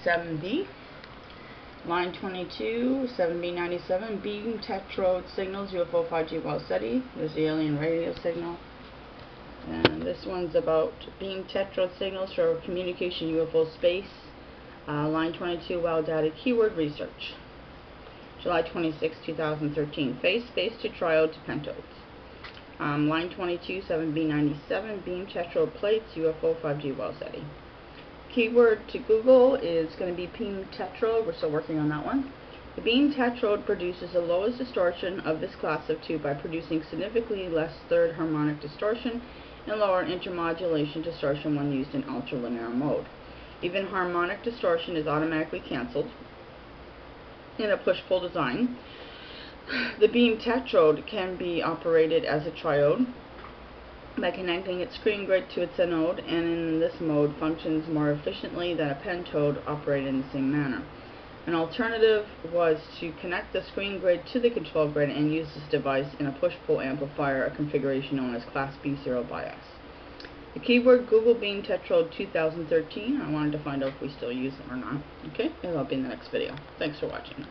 7B. Line 22, 7B97, beam tetrode signals UFO 5G well study. There's the alien radio signal. And this one's about beam tetrode signals for communication UFO space. Line 22, well data keyword research. July 26, 2013, phase space to triode to pentodes. Line 22, 7B97, beam tetrode plates, UFO 5G well study. Keyword to Google is going to be beam tetrode. We're still working on that one. The beam tetrode produces the lowest distortion of this class of tube by producing significantly less third harmonic distortion and lower intermodulation distortion when used in ultralinear mode. Even harmonic distortion is automatically cancelled in a push-pull design. The beam tetrode can be operated as a triode by connecting its screen grid to its anode, and in this mode functions more efficiently than a pentode operated in the same manner. An alternative was to connect the screen grid to the control grid and use this device in a push-pull amplifier, a configuration known as Class B0 bias. The keyword Google Beam Tetrode 2013. I wanted to find out if we still use it or not. Okay, that'll be in the next video. Thanks for watching.